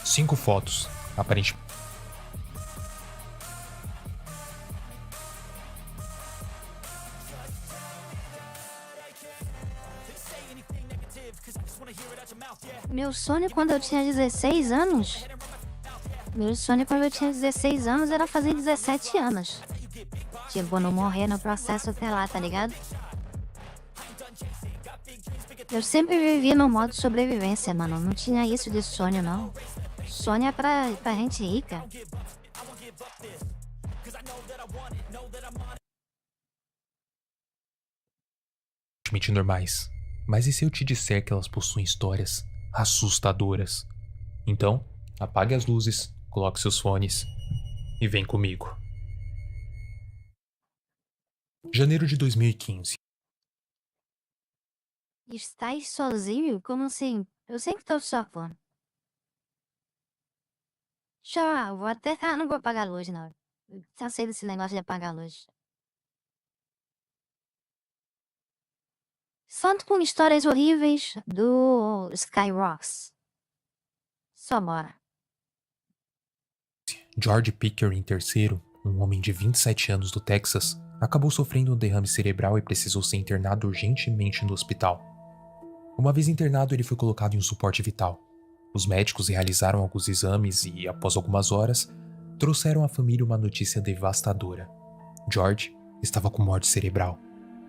5 fotos, aparentemente. Meu sonho quando eu tinha 16 anos? Meu sonho quando eu tinha 16 anos era fazer 17 anos. Tipo, não morrer no processo até lá, tá ligado? Eu sempre vivi no modo sobrevivência, mano. Não tinha isso de sonho, não. Sonho é pra gente rica. Normais. Mas e se eu te disser que elas possuem histórias assustadoras? Então, apague as luzes, coloque seus fones e vem comigo. Janeiro de 2015. Estás sozinho? Como assim? Eu sempre tô sozinho. Tchau, vou até... Ah, não vou apagar a luz, não. Cansei desse negócio de apagar a luz. Santo com histórias horríveis do Skyrocks. Só bora. George Pickering III, um homem de 27 anos do Texas, acabou sofrendo um derrame cerebral e precisou ser internado urgentemente no hospital. Uma vez internado, ele foi colocado em um suporte vital. Os médicos realizaram alguns exames e, após algumas horas, trouxeram à família uma notícia devastadora. George estava com morte cerebral.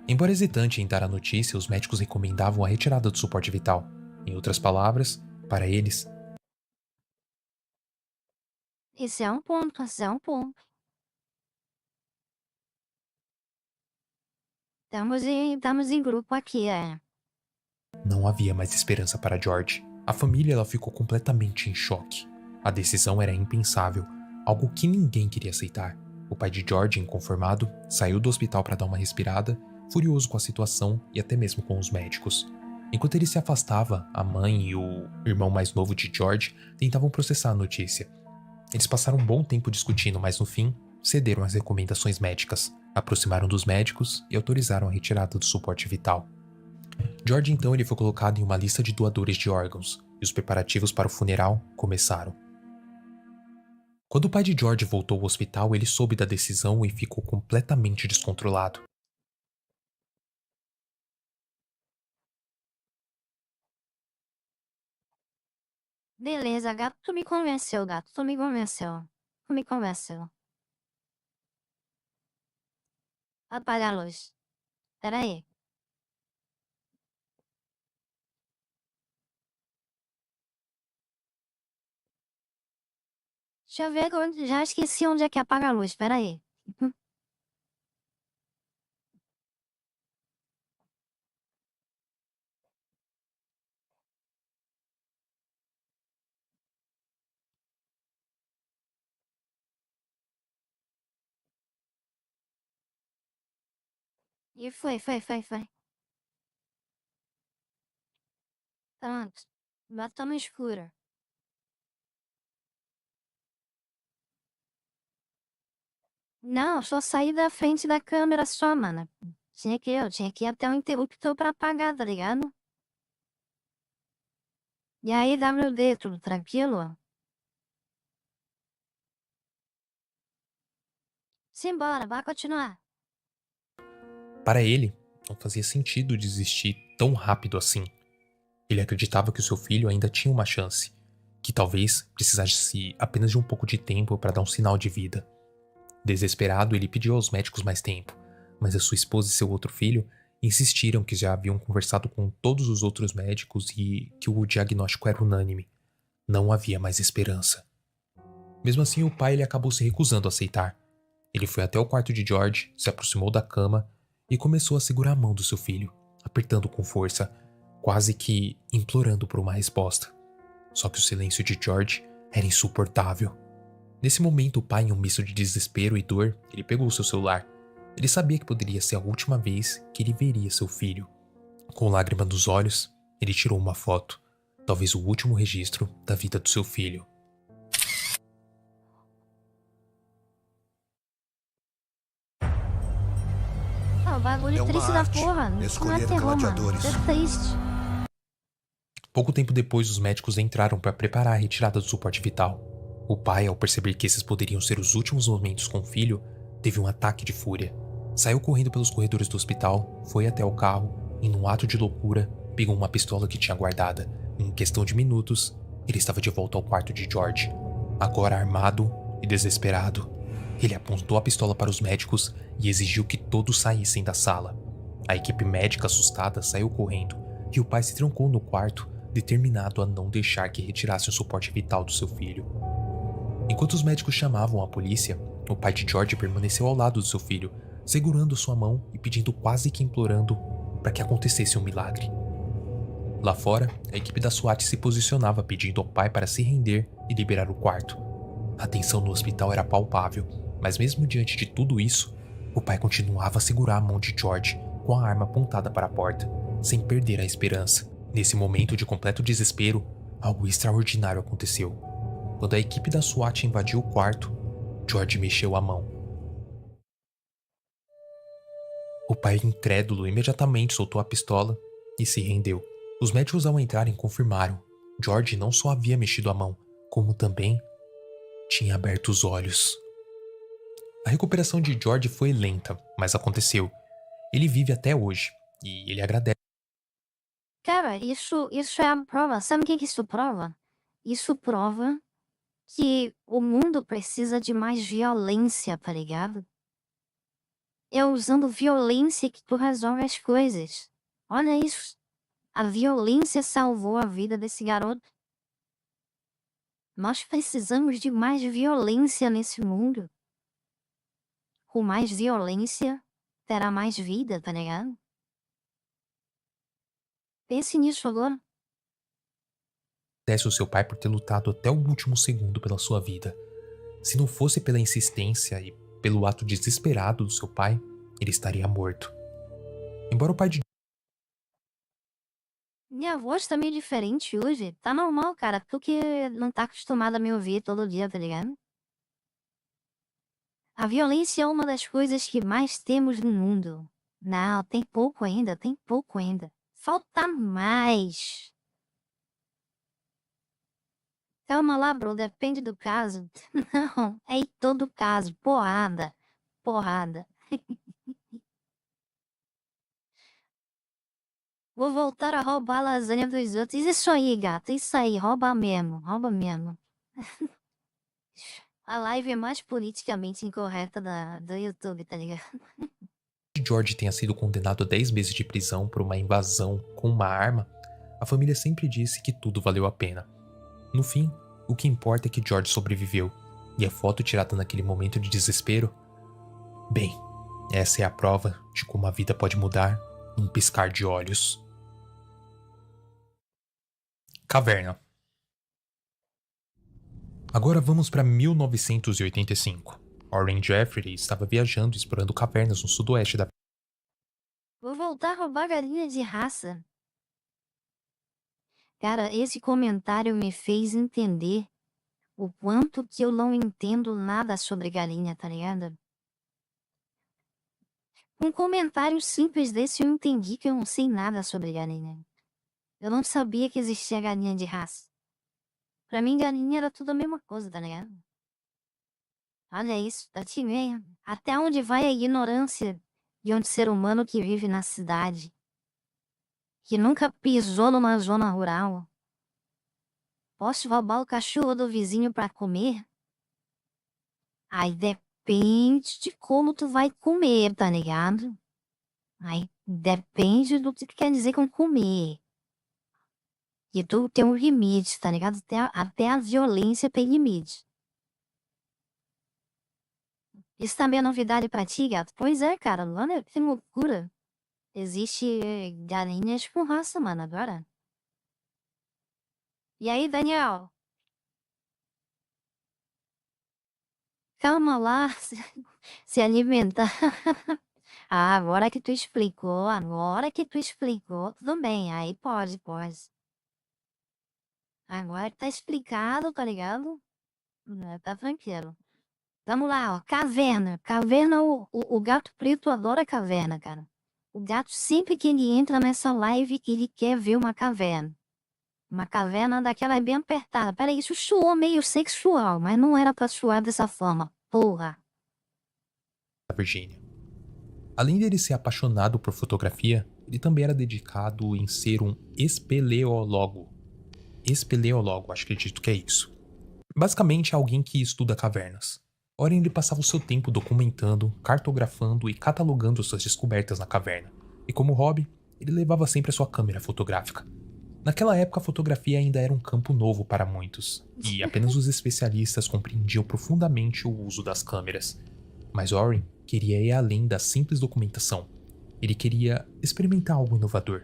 Embora hesitante em dar a notícia, os médicos recomendavam a retirada do suporte vital. Em outras palavras, para eles, Esse é um ponto, esse é um ponto. Estamos em grupo aqui, é. não havia mais esperança para George. A família ela ficou completamente em choque. A decisão era impensável, algo que ninguém queria aceitar. O pai de George, inconformado, saiu do hospital para dar uma respirada, furioso com a situação e até mesmo com os médicos. Enquanto ele se afastava, a mãe e o irmão mais novo de George tentavam processar a notícia. Eles passaram um bom tempo discutindo, mas no fim, cederam às recomendações médicas, aproximaram dos médicos e autorizaram a retirada do suporte vital. George então ele foi colocado em uma lista de doadores de órgãos, e os preparativos para o funeral começaram. Quando o pai de George voltou ao hospital, ele soube da decisão e ficou completamente descontrolado. Beleza, gato, tu me convenceu, gato. Tu me convenceu. Tu me convenceu. Apaga a luz. Pera aí. Deixa eu ver, já esqueci onde é que apaga a luz. Pera aí. E foi. Pronto. Agora tá no escuro. Não, só saí da frente da câmera só, mano. Eu tinha que ir até o interruptor pra apagar, tá ligado? E aí, WD, tudo tranquilo? Simbora, vai continuar. Para ele, não fazia sentido desistir tão rápido assim. Ele acreditava que o seu filho ainda tinha uma chance, que talvez precisasse apenas de um pouco de tempo para dar um sinal de vida. Desesperado, ele pediu aos médicos mais tempo, mas a sua esposa e seu outro filho insistiram que já haviam conversado com todos os outros médicos e que o diagnóstico era unânime. Não havia mais esperança. Mesmo assim, o pai ele acabou se recusando a aceitar. Ele foi até o quarto de George, se aproximou da cama e começou a segurar a mão do seu filho, apertando com força, quase que implorando por uma resposta. Só que o silêncio de George era insuportável. Nesse momento, o pai, em um misto de desespero e dor, ele pegou seu celular. Ele sabia que poderia ser a última vez que ele veria seu filho. Com lágrima nos olhos, ele tirou uma foto, talvez o último registro da vida do seu filho. Ah, o bagulho É uma triste da arte porra. Não é escolher terror, mano. gladiadores. Isso é triste. Pouco tempo depois, os médicos entraram para preparar a retirada do suporte vital. O pai, ao perceber que esses poderiam ser os últimos momentos com o filho, teve um ataque de fúria. Saiu correndo pelos corredores do hospital, foi até o carro e, num ato de loucura, pegou uma pistola que tinha guardada. Em questão de minutos, ele estava de volta ao quarto de George. Agora armado e desesperado, ele apontou a pistola para os médicos e exigiu que todos saíssem da sala. A equipe médica, assustada, saiu correndo e o pai se trancou no quarto, determinado a não deixar que retirasse o suporte vital do seu filho. Enquanto os médicos chamavam a polícia, o pai de George permaneceu ao lado do seu filho, segurando sua mão e pedindo, quase que implorando, para que acontecesse um milagre. Lá fora, a equipe da SWAT se posicionava pedindo ao pai para se render e liberar o quarto. A tensão no hospital era palpável, mas mesmo diante de tudo isso, o pai continuava a segurar a mão de George com a arma apontada para a porta, sem perder a esperança. Nesse momento de completo desespero, algo extraordinário aconteceu. Quando a equipe da SWAT invadiu o quarto, George mexeu a mão. O pai, incrédulo, imediatamente soltou a pistola e se rendeu. Os médicos, ao entrarem, confirmaram. George não só havia mexido a mão, como também tinha aberto os olhos. A recuperação de George foi lenta, mas aconteceu. Ele vive até hoje, e ele agradece. Cara, isso é a prova. Sabe o que isso prova? Isso prova que o mundo precisa de mais violência, tá ligado? É usando violência que tu resolve as coisas. Olha isso. A violência salvou a vida desse garoto. Nós precisamos de mais violência nesse mundo. Com mais violência, terá mais vida, tá ligado? Pense nisso agora. Agradece o seu pai por ter lutado até o último segundo pela sua vida. Se não fosse pela insistência e pelo ato desesperado do seu pai, ele estaria morto. Embora o pai de Minha voz tá meio diferente hoje. Tá normal, cara. Porque não tá acostumado a me ouvir todo dia, tá ligado? A violência é uma das coisas que mais temos no mundo. Não, tem pouco ainda, tem pouco ainda. Falta mais. Calma lá, bro, depende do caso. Não, é em todo caso. Porrada. Porrada. Vou voltar a roubar a lasanha dos outros. Isso aí, gata. Isso aí. Rouba mesmo. Rouba mesmo. A live é mais politicamente incorreta do YouTube, tá ligado? George tenha sido condenado a 10 meses de prisão por uma invasão com uma arma, a família sempre disse que tudo valeu a pena. No fim, o que importa é que George sobreviveu, e a foto tirada naquele momento de desespero? Bem, essa é a prova de como a vida pode mudar num piscar de olhos. Caverna. Agora vamos para 1985. Warren Jeffrey estava viajando e explorando cavernas no sudoeste da. Vou voltar a roubar galinha de raça. Cara, esse comentário me fez entender o quanto que eu não entendo nada sobre galinha, tá ligado? Um comentário simples desse eu entendi que eu não sei nada sobre galinha. Eu não sabia que existia galinha de raça. Pra mim, galinha era tudo a mesma coisa, tá ligado? Olha isso, tá te vendo? Até onde vai a ignorância de um ser humano que vive na cidade, que nunca pisou numa zona rural? Posso roubar o cachorro do vizinho pra comer? Aí depende de como tu vai comer, tá ligado? Aí depende do que tu quer dizer com comer. E tu tem um limite, tá ligado? Até a violência tem limite. Isso também é novidade pra ti, gato? Pois é, cara. Olha que loucura. Existe galinhas com raça, mano, agora. E aí, Daniel? Calma lá, se alimentar. Ah, agora que tu explicou, tudo bem, aí pode. Agora que tá explicado, tá ligado? Tá tranquilo. Vamos lá, ó, caverna. Caverna, o gato preto adora caverna, cara. O gato, sempre que ele entra nessa live, ele quer ver uma caverna. Uma caverna daquela bem apertada. Peraí, isso soou meio sexual, mas não era pra soar dessa forma. Porra. Da Virgínia. Além dele ser apaixonado por fotografia, ele também era dedicado em ser um espeleólogo. Espeleólogo, acho que acredito que é isso. Basicamente, é alguém que estuda cavernas. Ora, ele passava o seu tempo documentando, cartografando e catalogando suas descobertas na caverna. E como hobby, ele levava sempre a sua câmera fotográfica. Naquela época, a fotografia ainda era um campo novo para muitos, e apenas os especialistas compreendiam profundamente o uso das câmeras. Mas Oren queria ir além da simples documentação. Ele queria experimentar algo inovador.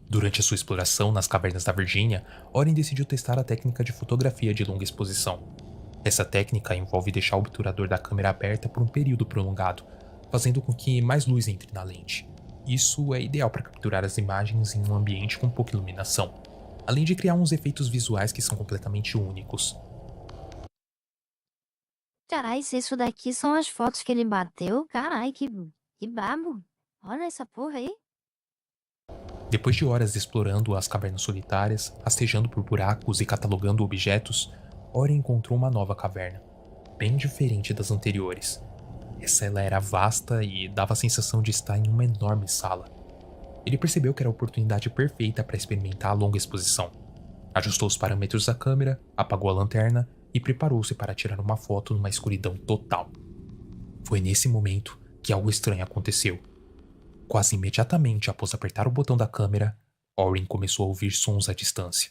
Durante a sua exploração nas cavernas da Virgínia, Oren decidiu testar a técnica de fotografia de longa exposição. Essa técnica envolve deixar o obturador da câmera aberta por um período prolongado, fazendo com que mais luz entre na lente. Isso é ideal para capturar as imagens em um ambiente com pouca iluminação, além de criar uns efeitos visuais que são completamente únicos. Carai, se isso daqui são as fotos que ele bateu, carai, que babo. Olha essa porra aí. Depois de horas explorando as cavernas solitárias, rastejando por buracos e catalogando objetos, Ori encontrou uma nova caverna, bem diferente das anteriores. Essa ela era vasta e dava a sensação de estar em uma enorme sala. Ele percebeu que era a oportunidade perfeita para experimentar a longa exposição. Ajustou os parâmetros da câmera, apagou a lanterna e preparou-se para tirar uma foto numa escuridão total. Foi nesse momento que algo estranho aconteceu. Quase imediatamente após apertar o botão da câmera, Orin começou a ouvir sons à distância.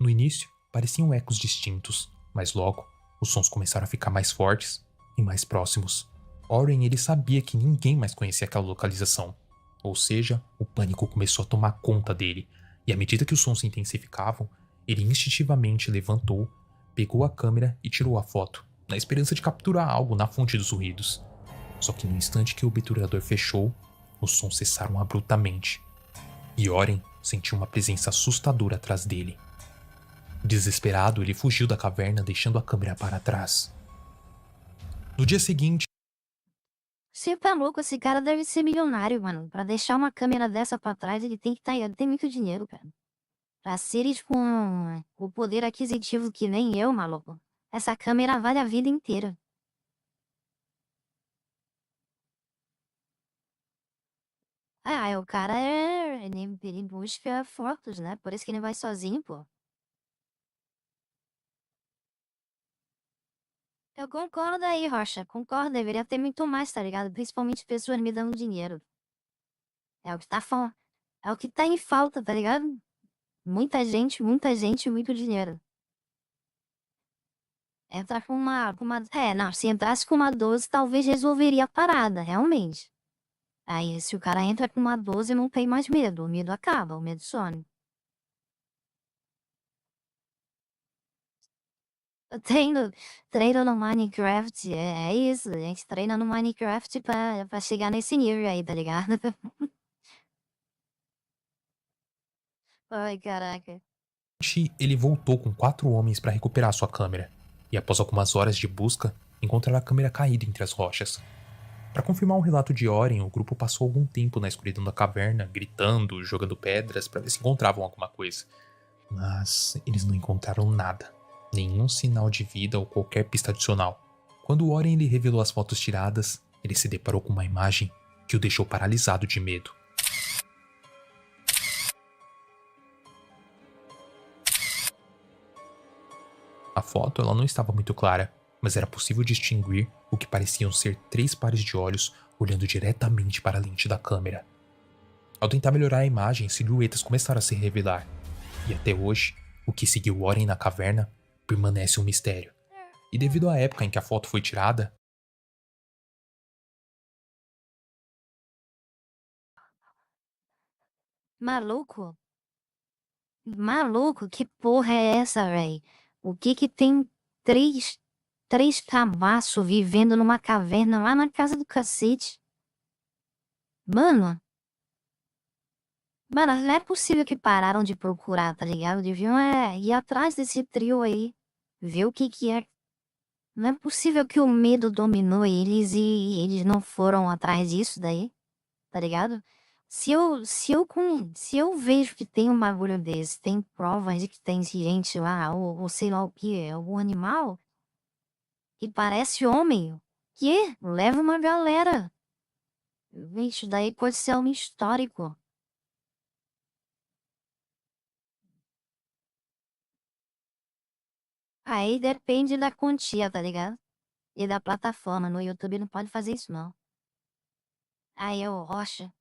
No início, pareciam ecos distintos, mas logo, os sons começaram a ficar mais fortes e mais próximos. Orin ele sabia que ninguém mais conhecia aquela localização. Ou seja, o pânico começou a tomar conta dele, e à medida que os sons se intensificavam, ele instintivamente levantou, pegou a câmera e tirou a foto, na esperança de capturar algo na fonte dos ruídos. Só que no instante que o obturador fechou, os sons cessaram abruptamente, e Oren sentiu uma presença assustadora atrás dele. Desesperado, ele fugiu da caverna, deixando a câmera para trás. No dia seguinte, Você tá louco, esse cara deve ser milionário, mano. Pra deixar uma câmera dessa pra trás, ele tem que ele tem muito dinheiro, cara. Pra seres com o poder aquisitivo que nem eu, maluco. Essa câmera vale a vida inteira. O cara ele busca fotos, né? Por isso que ele vai sozinho, pô. Eu concordo aí, Rocha. Concordo, deveria ter muito mais, tá ligado? Principalmente pessoas me dando dinheiro. É o que tá falando. É o que tá em falta, tá ligado? Muita gente, muito dinheiro. Entrar não, se entrasse com uma 12, talvez resolveria a parada, realmente. Aí, se o cara entra com uma 12, não tem mais medo. O medo acaba, o medo some. Eu treino no Minecraft, é isso. A gente treina no Minecraft pra chegar nesse nível aí, tá ligado? Ai, caraca. ele voltou com 4 homens para recuperar sua câmera, e após algumas horas de busca, encontraram a câmera caída entre as rochas. Para confirmar o relato de Oren, o grupo passou algum tempo na escuridão da caverna, gritando, jogando pedras para ver se encontravam alguma coisa. Mas eles não encontraram nada, nenhum sinal de vida ou qualquer pista adicional. Quando Oren lhe revelou as fotos tiradas, ele se deparou com uma imagem que o deixou paralisado de medo. A foto ela não estava muito clara, mas era possível distinguir o que pareciam ser 3 pares de olhos olhando diretamente para a lente da câmera. Ao tentar melhorar a imagem, silhuetas começaram a se revelar, e até hoje, o que seguiu Warren na caverna permanece um mistério. E devido à época em que a foto foi tirada, Maluco? Maluco? Que porra é essa, véi? O que tem três cabaços vivendo numa caverna lá na casa do cacete? Mano, não é possível que pararam de procurar, tá ligado? Deviam ir atrás desse trio aí, ver o que é. Não é possível que o medo dominou eles e eles não foram atrás disso daí, tá ligado? Se eu vejo que tem um bagulho desse, tem provas de que tem gente lá, ou sei lá o que, algum animal, que parece homem, que leva uma galera. Isso daí pode ser um histórico. Aí depende da quantia, tá ligado? E da plataforma. No YouTube não pode fazer isso, não. Aí eu, rocha.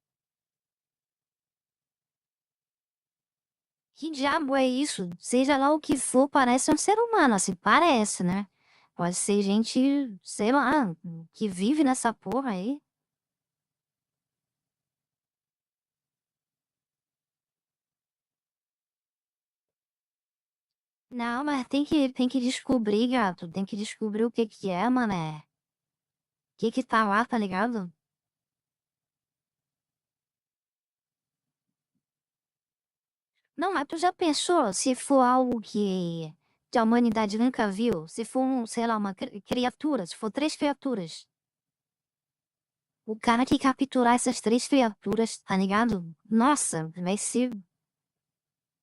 Que diabo é isso? Seja lá o que for, parece um ser humano, assim, parece, né? Pode ser gente, sei lá, que vive nessa porra aí. Não, mas tem que descobrir, gato. Tem que descobrir o que que é, mané. O que que tá lá, tá ligado? Não, mas tu já pensou se for algo que a humanidade nunca viu? Se for, sei lá, uma criatura, se for 3 criaturas. O cara que capturar essas 3 criaturas, tá ligado? Nossa,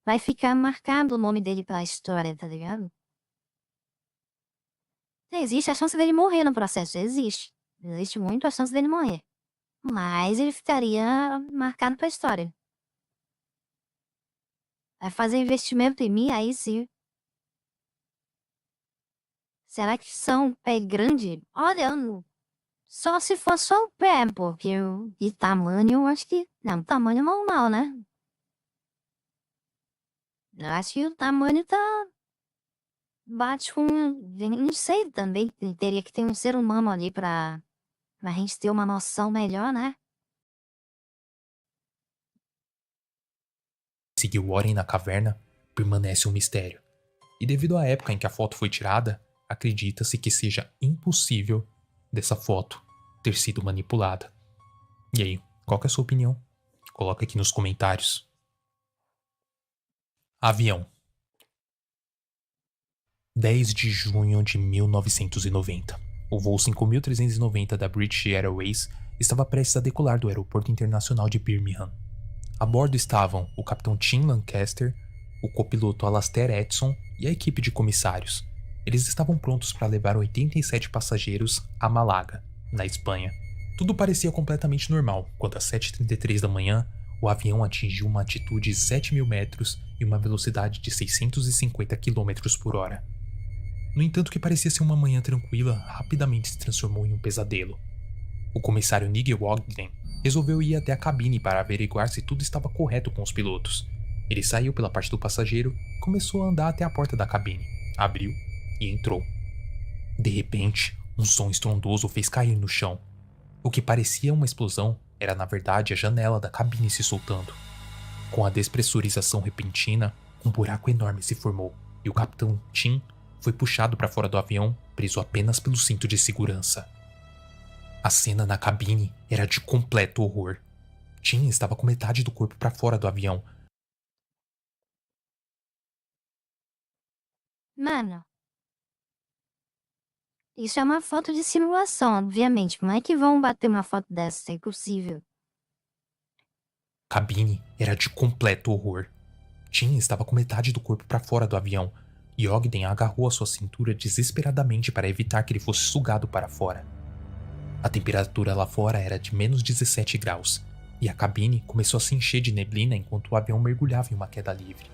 vai ficar marcado o nome dele pra história, tá ligado? Existe a chance dele morrer no processo, existe. Existe muito a chance dele morrer. Mas ele ficaria marcado pra história. Vai fazer investimento em mim, aí sim. Será que são pé grande? Olha, só se for só o pé, porque de tamanho eu acho que. Não, tamanho normal, né? Eu acho que o tamanho tá. Bate com. Não sei também. Teria que ter um ser humano ali pra gente ter uma noção melhor, né? Seguir Warren na caverna permanece um mistério. E devido à época em que a foto foi tirada, acredita-se que seja impossível dessa foto ter sido manipulada. E aí, qual que é a sua opinião? Coloca aqui nos comentários. Avião. 10 de junho de 1990. O voo 5390 da British Airways estava prestes a decolar do Aeroporto Internacional de Birmingham. A bordo estavam o capitão Tim Lancaster, o copiloto Alastair Edson e a equipe de comissários. Eles estavam prontos para levar 87 passageiros a Málaga, na Espanha. Tudo parecia completamente normal, quando às 7h33 da manhã, o avião atingiu uma altitude de 7.000 metros e uma velocidade de 650 km por hora. No entanto, o que parecia ser uma manhã tranquila rapidamente se transformou em um pesadelo. O comissário Nigel Ogden resolveu ir até a cabine para averiguar se tudo estava correto com os pilotos. Ele saiu pela parte do passageiro e começou a andar até a porta da cabine. Abriu e entrou. De repente, um som estrondoso o fez cair no chão. O que parecia uma explosão era na verdade a janela da cabine se soltando. Com a despressurização repentina, um buraco enorme se formou e o capitão Tim foi puxado para fora do avião, preso apenas pelo cinto de segurança. A cena na cabine era de completo horror. Tim estava com metade do corpo para fora do avião. Mano, isso é uma foto de simulação, obviamente. Como é que vão bater uma foto dessa? É impossível. A cabine era de completo horror. Tim estava com metade do corpo para fora do avião e Ogden agarrou a sua cintura desesperadamente para evitar que ele fosse sugado para fora. A temperatura lá fora era de menos 17 graus e a cabine começou a se encher de neblina enquanto o avião mergulhava em uma queda livre.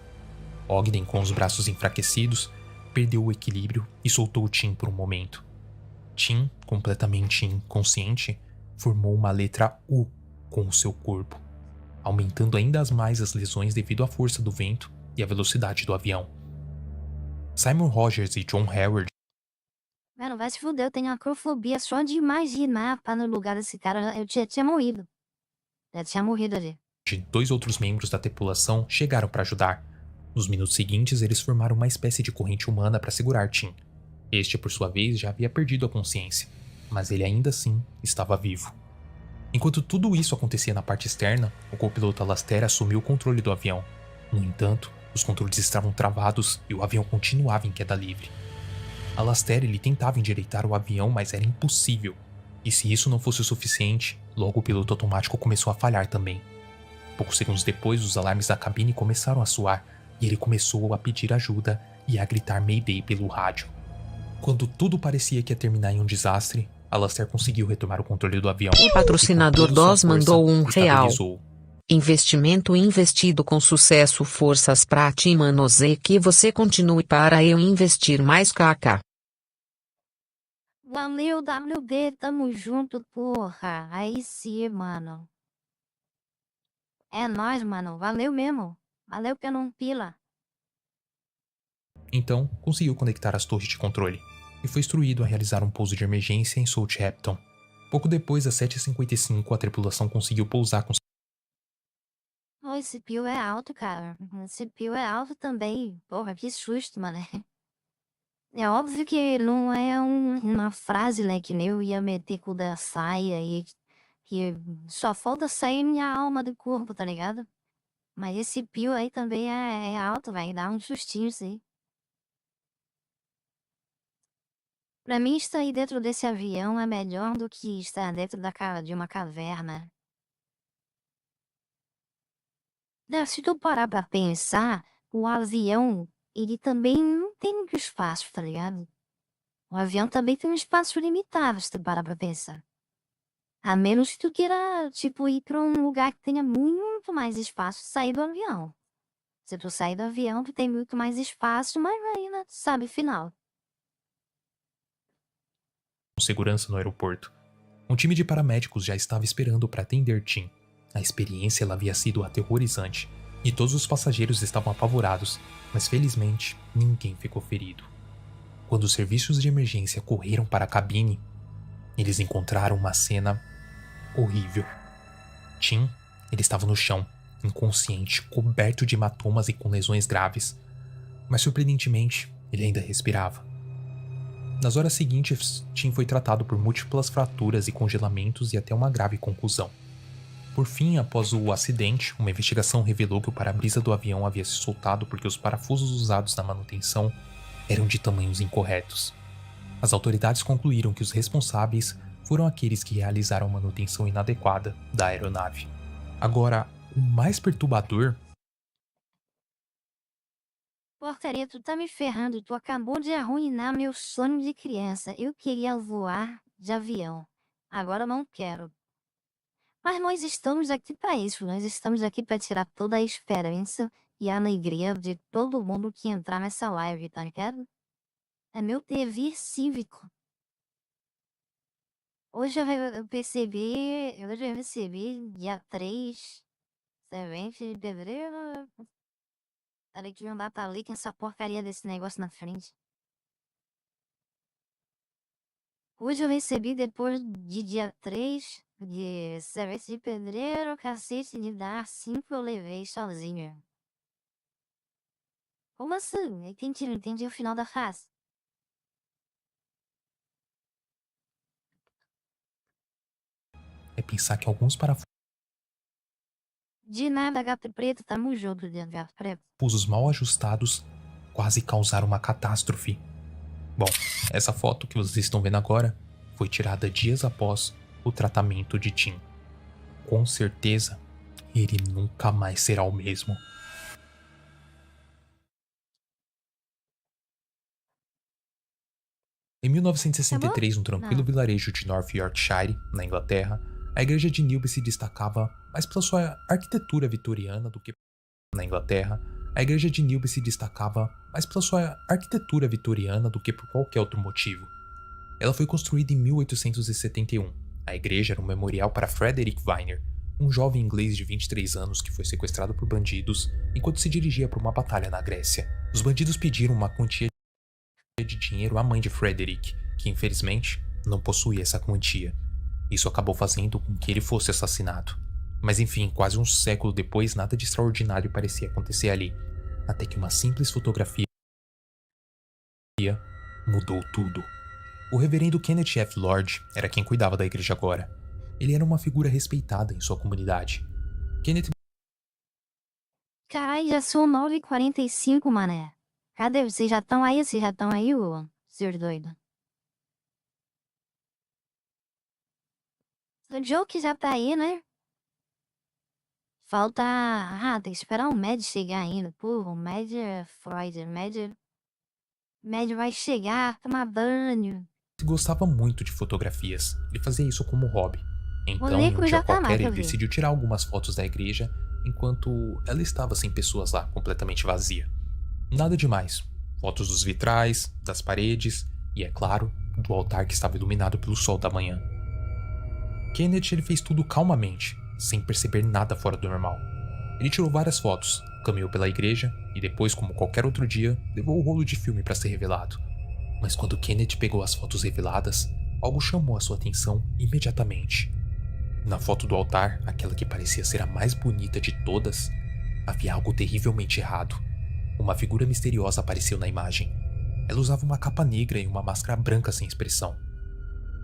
Ogden, com os braços enfraquecidos, perdeu o equilíbrio e soltou Tim por um momento. Tim, completamente inconsciente, formou uma letra U com o seu corpo, aumentando ainda mais as lesões devido à força do vento e à velocidade do avião. Simon Rogers e John Howard. Mano, vai se fuder, eu tenho acrofobia só de imaginar pra no lugar desse cara. Eu tinha morrido. Já tinha morrido ali. 2 outros membros da tripulação chegaram para ajudar. Nos minutos seguintes, eles formaram uma espécie de corrente humana para segurar Tim. Este, por sua vez, já havia perdido a consciência, mas ele ainda assim estava vivo. Enquanto tudo isso acontecia na parte externa, o copiloto Alastair assumiu o controle do avião. No entanto, os controles estavam travados e o avião continuava em queda livre. Alastair ele tentava endireitar o avião, mas era impossível. E se isso não fosse o suficiente, logo o piloto automático começou a falhar também. Poucos segundos depois, os alarmes da cabine começaram a soar e ele começou a pedir ajuda e a gritar Mayday pelo rádio. Quando tudo parecia que ia terminar em um desastre, Alastair conseguiu retomar o controle do avião. O patrocinador e com toda DOS sua força, mandou R$1. estabilizou. Investimento investido com sucesso. Forças pra ti, manos, que você continue para eu investir mais, kk. Valeu, WB, tamo junto, porra. Aí sim, mano. É nóis, mano. Valeu mesmo. Valeu pelo um pila. Então, conseguiu conectar as torres de controle e foi instruído a realizar um pouso de emergência em Southampton. Pouco depois, às 7h55, a tripulação conseguiu pousar com Oh, esse pio é alto, cara. Esse pio é alto também. Porra, que susto, mano. É óbvio que não é uma frase, né, que nem eu ia meter com o da saia e que só falta sair minha alma do corpo, tá ligado? Mas esse pio aí também é alto, vai dar um sustinho, sim. Pra mim, estar aí dentro desse avião é melhor do que estar dentro de uma caverna. Né, se tu parar pra pensar, o avião, ele também não tem muito espaço, tá ligado? O avião também tem um espaço limitado, se tu parar pra pensar. A menos que tu queira, tipo, ir pra um lugar que tenha muito mais espaço e sair do avião. Se tu sair do avião, tu tem muito mais espaço, mas ainda sabe final. segurança no aeroporto. Um time de paramédicos já estava esperando para atender Tim. A experiência ela havia sido aterrorizante e todos os passageiros estavam apavorados, mas felizmente ninguém ficou ferido. Quando os serviços de emergência correram para a cabine, eles encontraram uma cena horrível. Tim, ele estava no chão, inconsciente, coberto de hematomas e com lesões graves, mas surpreendentemente ele ainda respirava. Nas horas seguintes, Tim foi tratado por múltiplas fraturas e congelamentos e até uma grave contusão. Por fim, após o acidente, uma investigação revelou que o para-brisa do avião havia se soltado porque os parafusos usados na manutenção eram de tamanhos incorretos. As autoridades concluíram que os responsáveis foram aqueles que realizaram a manutenção inadequada da aeronave. Agora, o mais perturbador... Porcaria, tu tá me ferrando. Tu acabou de arruinar meu sonho de criança. Eu queria voar de avião. Agora eu não quero. Mas nós estamos aqui para isso. Nós estamos aqui para tirar toda a esperança e a alegria de todo mundo que entrar nessa live, tá ligado? É meu dever cívico. Hoje eu recebi dia 3, de fevereiro. Peraí que não tá ali com essa porcaria desse negócio na frente. Hoje eu recebi depois de dia 3 de serviço de pedreiro, cacete de dar 5 eu levei sozinha. Como assim? Não entendi o final da frase. É pensar que alguns parafusos De nada, gato preto, tamo junto, gato preto. mal ajustados quase causaram uma catástrofe. Bom, essa foto que vocês estão vendo agora foi tirada dias após o tratamento de Tim. Com certeza, ele nunca mais será o mesmo. Em 1963, no tranquilo vilarejo de North Yorkshire, na Inglaterra, a igreja de Newby se destacava mais pela sua arquitetura vitoriana do que por qualquer outro motivo. Ela foi construída em 1871. A igreja era um memorial para Frederick Viner, um jovem inglês de 23 anos que foi sequestrado por bandidos enquanto se dirigia para uma batalha na Grécia. Os bandidos pediram uma quantia de dinheiro à mãe de Frederick, que infelizmente não possuía essa quantia. Isso acabou fazendo com que ele fosse assassinado. Mas enfim, quase um século depois, nada de extraordinário parecia acontecer ali, até que uma simples fotografia mudou tudo. O reverendo Kenneth F. Lord era quem cuidava da igreja agora. Ele era uma figura respeitada em sua comunidade. Kenneth Caralho, já são 9h45, mané. Cadê? Vocês já estão aí? Ô senhor doido? O Joke já tá aí, né? Falta. Ah, tem que esperar o Med chegar ainda. Pô, o Med é Freud. O Med vai chegar, tomar banho. Gostava muito de fotografias. Ele fazia isso como hobby. O Então, em um Nico dia já tá lá qualquer, pra ele ver. decidiu tirar algumas fotos da igreja enquanto ela estava sem pessoas lá, completamente vazia. Nada demais. Fotos dos vitrais, das paredes e, é claro, do altar que estava iluminado pelo sol da manhã. Kenneth ele fez tudo calmamente, sem perceber nada fora do normal. Ele tirou várias fotos, caminhou pela igreja e depois, como qualquer outro dia, levou o rolo de filme para ser revelado. Mas quando Kenneth pegou as fotos reveladas, algo chamou a sua atenção imediatamente. Na foto do altar, aquela que parecia ser a mais bonita de todas, havia algo terrivelmente errado. Uma figura misteriosa apareceu na imagem. Ela usava uma capa negra e uma máscara branca sem expressão.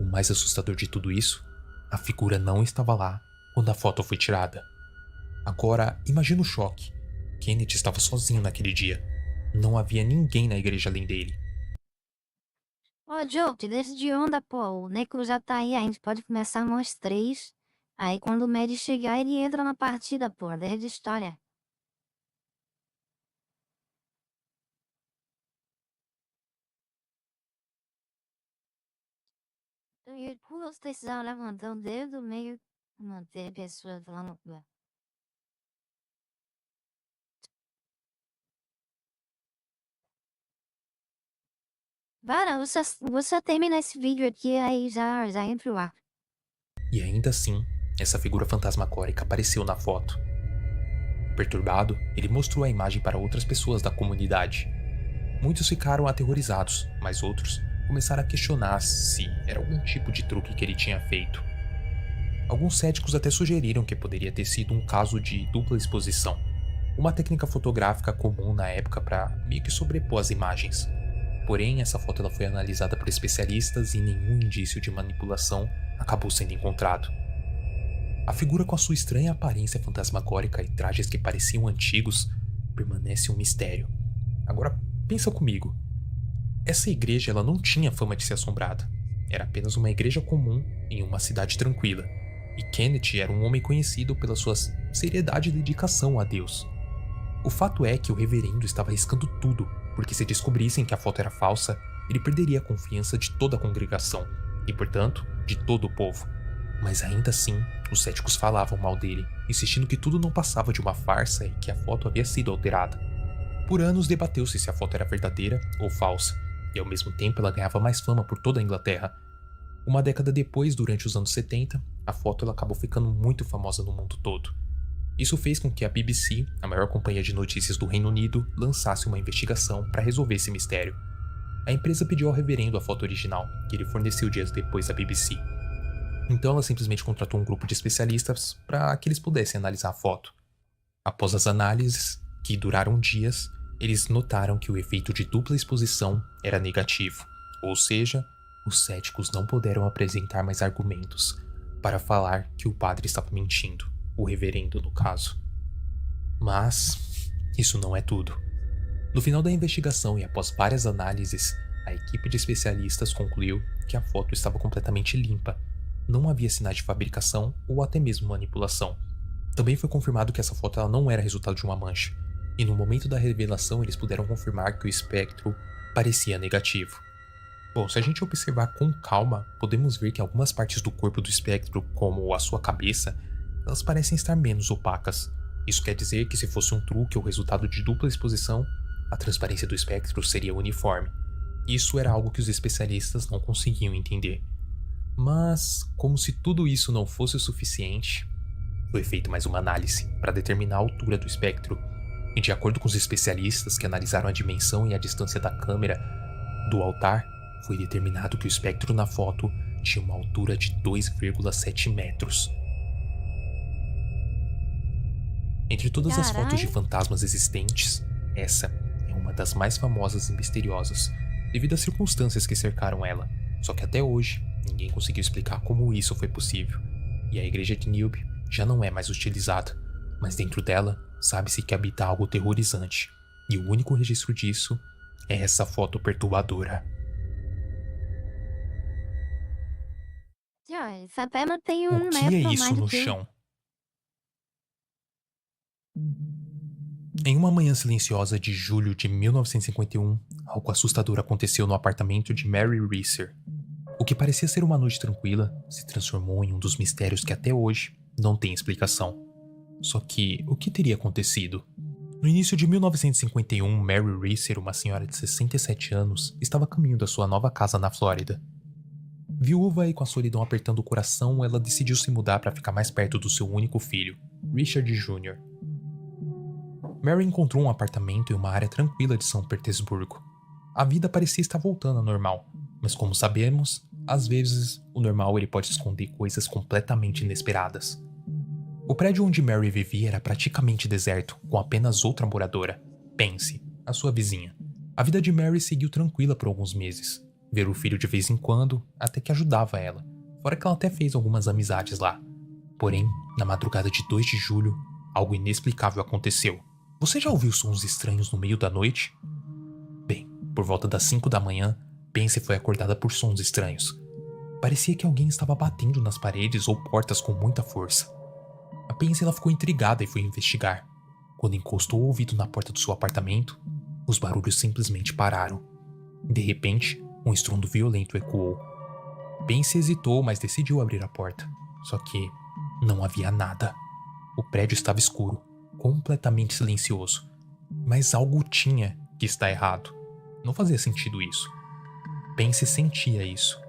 O mais assustador de tudo isso, a figura não estava lá quando a foto foi tirada. Agora, imagina o choque. Kenneth estava sozinho naquele dia. Não havia ninguém na igreja além dele. Ô, Joe, te deixa de onda, pô. O Nico já tá aí, a gente pode começar nós três. Aí quando o Med chegar, ele entra na partida, pô. Desde história. E como vocês precisavam levantar o dedo meio manter a pessoa lá no lugar. Para, você termina esse vídeo aqui, aí já entra o ar. E ainda assim, essa figura fantasmagórica apareceu na foto. Perturbado, ele mostrou a imagem para outras pessoas da comunidade. Muitos ficaram aterrorizados, mas outros começaram a questionar se era algum tipo de truque que ele tinha feito. Alguns céticos até sugeriram que poderia ter sido um caso de dupla exposição, uma técnica fotográfica comum na época para meio que sobrepor as imagens. Porém, essa foto ela foi analisada por especialistas e nenhum indício de manipulação acabou sendo encontrado. A figura com a sua estranha aparência fantasmagórica e trajes que pareciam antigos permanece um mistério. Agora, pensa comigo. Essa igreja ela não tinha fama de ser assombrada. Era apenas uma igreja comum em uma cidade tranquila. E Kenneth era um homem conhecido pela sua seriedade e dedicação a Deus. O fato é que o reverendo estava arriscando tudo, porque se descobrissem que a foto era falsa, ele perderia a confiança de toda a congregação e, portanto, de todo o povo. Mas ainda assim, os céticos falavam mal dele, insistindo que tudo não passava de uma farsa e que a foto havia sido alterada. Por anos debateu-se se a foto era verdadeira ou falsa, e ao mesmo tempo ela ganhava mais fama por toda a Inglaterra. Uma década depois, durante os anos 70, a foto ela acabou ficando muito famosa no mundo todo. Isso fez com que a BBC, a maior companhia de notícias do Reino Unido, lançasse uma investigação para resolver esse mistério. A empresa pediu ao reverendo a foto original, que ele forneceu dias depois à BBC. Então ela simplesmente contratou um grupo de especialistas para que eles pudessem analisar a foto. Após as análises, que duraram dias, eles notaram que o efeito de dupla exposição era negativo, ou seja, os céticos não puderam apresentar mais argumentos para falar que o padre estava mentindo, o reverendo no caso. Mas isso não é tudo. No final da investigação e após várias análises, a equipe de especialistas concluiu que a foto estava completamente limpa. Não havia sinais de fabricação ou até mesmo manipulação. Também foi confirmado que essa foto ela não era resultado de uma mancha, e no momento da revelação eles puderam confirmar que o espectro parecia negativo. Bom, se a gente observar com calma, podemos ver que algumas partes do corpo do espectro, como a sua cabeça, elas parecem estar menos opacas. Isso quer dizer que se fosse um truque ou resultado de dupla exposição, a transparência do espectro seria uniforme. Isso era algo que os especialistas não conseguiam entender. Mas, como se tudo isso não fosse o suficiente, foi feita mais uma análise para determinar a altura do espectro, e de acordo com os especialistas que analisaram a dimensão e a distância da câmera do altar, foi determinado que o espectro na foto tinha uma altura de 2,7 metros. Entre todas as fotos de Carai. fantasmas existentes, essa é uma das mais famosas e misteriosas, devido às circunstâncias que cercaram ela. Só que até hoje, ninguém conseguiu explicar como isso foi possível. E a igreja de Newby já não é mais utilizada, mas dentro dela, sabe-se que habita algo terrorizante. E o único registro disso é essa foto perturbadora. Essa pedra tem O um que é metro a isso mais do no que eu. chão? Em uma manhã silenciosa de julho de 1951, algo assustador aconteceu no apartamento de Mary Reeser. O que parecia ser uma noite tranquila se transformou em um dos mistérios que até hoje não tem explicação. Só que, o que teria acontecido? No início de 1951, Mary Reeser, uma senhora de 67 anos, estava a caminho da sua nova casa na Flórida. Viúva e com a solidão apertando o coração, ela decidiu se mudar para ficar mais perto do seu único filho, Richard Jr. Mary encontrou um apartamento em uma área tranquila de São Petersburgo. A vida parecia estar voltando ao normal, mas como sabemos, às vezes o normal ele pode esconder coisas completamente inesperadas. O prédio onde Mary vivia era praticamente deserto, com apenas outra moradora, Pansy, a sua vizinha. A vida de Mary seguiu tranquila por alguns meses. Ver o filho de vez em quando, até que ajudava ela, fora que ela até fez algumas amizades lá. Porém, na madrugada de 2 de julho, algo inexplicável aconteceu. Você já ouviu sons estranhos no meio da noite? Bem, por volta das 5 da manhã, Pansy foi acordada por sons estranhos. Parecia que alguém estava batendo nas paredes ou portas com muita força. A Pansy ela ficou intrigada e foi investigar. Quando encostou o ouvido na porta do seu apartamento, os barulhos simplesmente pararam. De repente, um estrondo violento ecoou. Pansy hesitou, mas decidiu abrir a porta. Só que não havia nada. O prédio estava escuro, completamente silencioso. Mas algo tinha que estar errado. Não fazia sentido isso. Pansy sentia isso.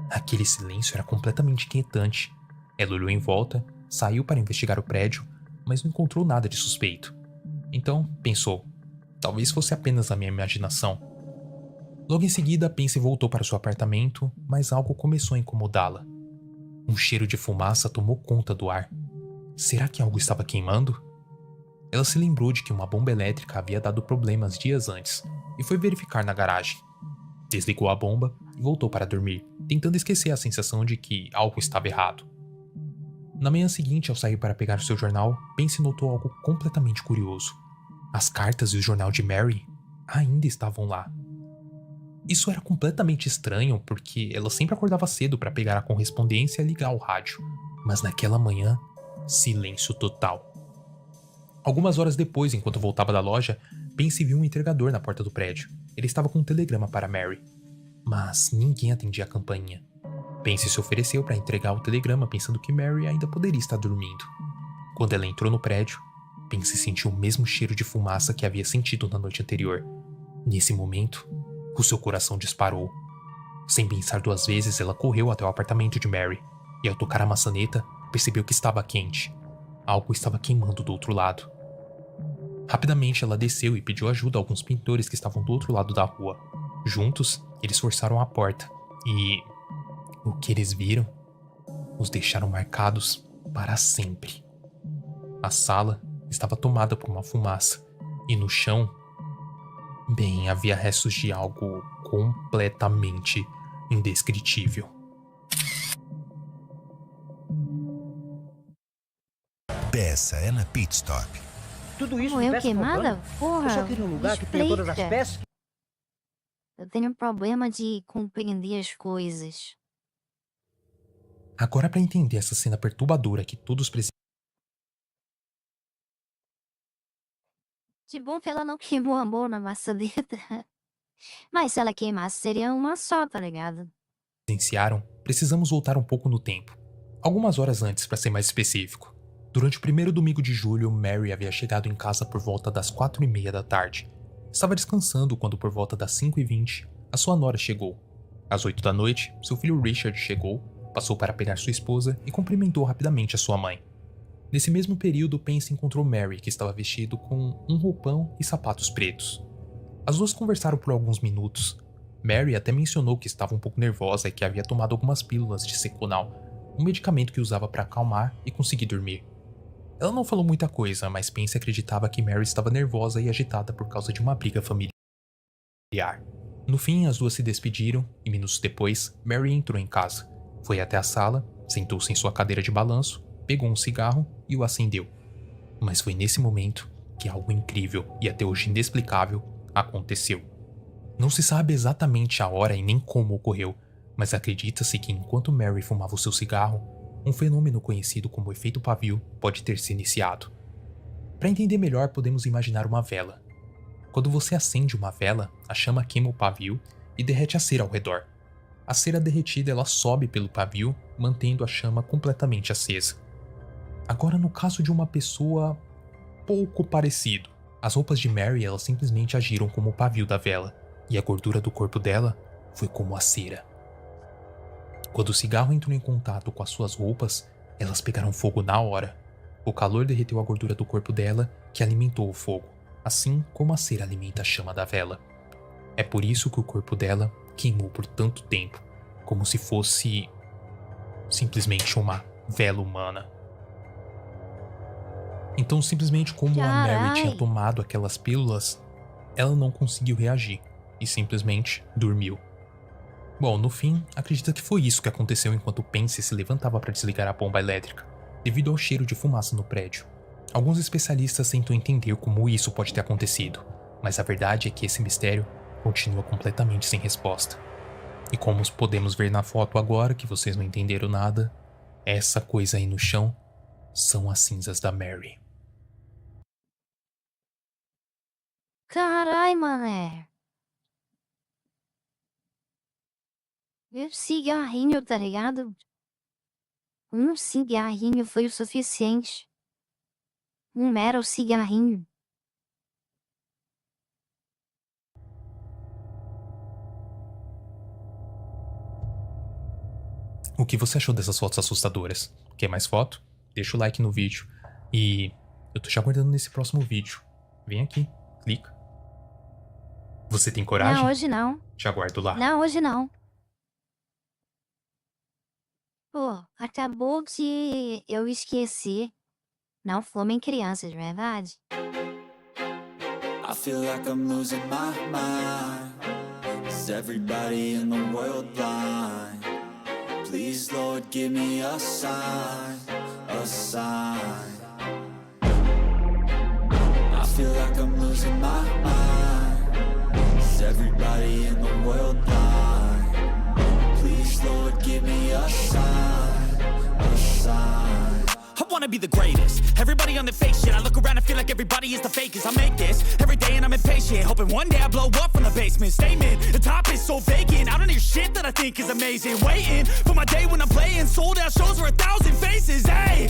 Aquele silêncio era completamente inquietante. Ela olhou em volta, saiu para investigar o prédio, mas não encontrou nada de suspeito. Então, pensou, talvez fosse apenas a minha imaginação. Logo em seguida, Pansy voltou para seu apartamento, mas algo começou a incomodá-la. Um cheiro de fumaça tomou conta do ar. Será que algo estava queimando? Ela se lembrou de que uma bomba elétrica havia dado problemas dias antes e foi verificar na garagem. Desligou a bomba e voltou para dormir, tentando esquecer a sensação de que algo estava errado. Na manhã seguinte, ao sair para pegar seu jornal, Pansy notou algo completamente curioso. As cartas e o jornal de Mary ainda estavam lá. Isso era completamente estranho porque ela sempre acordava cedo para pegar a correspondência e ligar o rádio. Mas naquela manhã, silêncio total. Algumas horas depois, enquanto voltava da loja, Pansy viu um entregador na porta do prédio. Ele estava com um telegrama para Mary. Mas ninguém atendia a campainha. Pansy se ofereceu para entregar o telegrama pensando que Mary ainda poderia estar dormindo. Quando ela entrou no prédio, Pansy sentiu o mesmo cheiro de fumaça que havia sentido na noite anterior. Nesse momento, o seu coração disparou. Sem pensar 2 vezes, ela correu até o apartamento de Mary e, ao tocar a maçaneta, percebeu que estava quente. Algo estava queimando do outro lado. Rapidamente, ela desceu e pediu ajuda a alguns pintores que estavam do outro lado da rua. Juntos, eles forçaram a porta e o que eles viram os deixaram marcados para sempre. A sala estava tomada por uma fumaça e no chão, bem, havia restos de algo completamente indescritível. Peça é na Pit Stop. Tudo isso Morreu de peça queimada? faltando? Porra, Eu só queria um lugar que tenha todas as explica. peças. Eu tenho um problema de compreender as coisas. Agora, para entender essa cena perturbadora que todos precisam, Que bom que ela não queimou a mão na maçaneta. Mas se ela queimasse, seria uma só, tá ligado? presenciaram, precisamos voltar um pouco no tempo. Algumas horas antes, para ser mais específico. Durante o primeiro domingo de julho, Mary havia chegado em casa por volta das 4:30 da tarde. Estava descansando quando, por volta das 5:20, a sua nora chegou. Às 8 da noite, seu filho Richard chegou, passou para pegar sua esposa e cumprimentou rapidamente a sua mãe. Nesse mesmo período, Pansy encontrou Mary, que estava vestido com um roupão e sapatos pretos. As duas conversaram por alguns minutos. Mary até mencionou que estava um pouco nervosa e que havia tomado algumas pílulas de Seconal, um medicamento que usava para acalmar e conseguir dormir. Ela não falou muita coisa, mas Pansy acreditava que Mary estava nervosa e agitada por causa de uma briga familiar. No fim, as duas se despediram e minutos depois, Mary entrou em casa. Foi até a sala, sentou-se em sua cadeira de balanço, pegou um cigarro e o acendeu. Mas foi nesse momento que algo incrível e até hoje inexplicável aconteceu. Não se sabe exatamente a hora e nem como ocorreu, mas acredita-se que enquanto Mary fumava o seu cigarro, um fenômeno conhecido como efeito pavio pode ter se iniciado. Para entender melhor, podemos imaginar uma vela. Quando você acende uma vela, a chama queima o pavio e derrete a cera ao redor. A cera derretida ela sobe pelo pavio, mantendo a chama completamente acesa. Agora, no caso de uma pessoa pouco parecido, as roupas de Mary elas simplesmente agiram como o pavio da vela, e a gordura do corpo dela foi como a cera. Quando o cigarro entrou em contato com as suas roupas, elas pegaram fogo na hora. O calor derreteu a gordura do corpo dela, que alimentou o fogo, assim como a cera alimenta a chama da vela. É por isso que o corpo dela queimou por tanto tempo, como se fosse simplesmente uma vela humana. Então, simplesmente como a Mary tinha tomado aquelas pílulas, ela não conseguiu reagir e simplesmente dormiu. Bom, no fim, acredita que foi isso que aconteceu enquanto Pence se levantava para desligar a bomba elétrica, devido ao cheiro de fumaça no prédio. Alguns especialistas tentam entender como isso pode ter acontecido, mas a verdade é que esse mistério continua completamente sem resposta. E como podemos ver na foto agora, que vocês não entenderam nada, essa coisa aí no chão são as cinzas da Mary. Carai, mané. Um cigarrinho, tá ligado? Um cigarrinho foi o suficiente. Um mero cigarrinho. O que você achou dessas fotos assustadoras? Quer mais foto? Deixa o like no vídeo. E eu tô te aguardando nesse próximo vídeo. Vem aqui, clica. Você tem coragem? Não, hoje não. Te aguardo lá. Não, hoje não. Pô, acabou que eu esqueci. Não fomem crianças, verdade? I feel like I'm losing my mind. Is everybody in the world blind? Please, Lord, give me a sign, a sign. I feel like I'm losing my mind. Is everybody in the world blind? Please, Lord, give me a sign, a sign. I wanna be the greatest. Everybody on the fake shit. I look around and feel like everybody is the fakest. I make this every day and I'm impatient, hoping one day I blow up from the basement. Statement, the top is so vacant. I don't hear shit that I think is amazing. Waiting for my day when I'm playing sold out shows for 1,000 faces. Hey.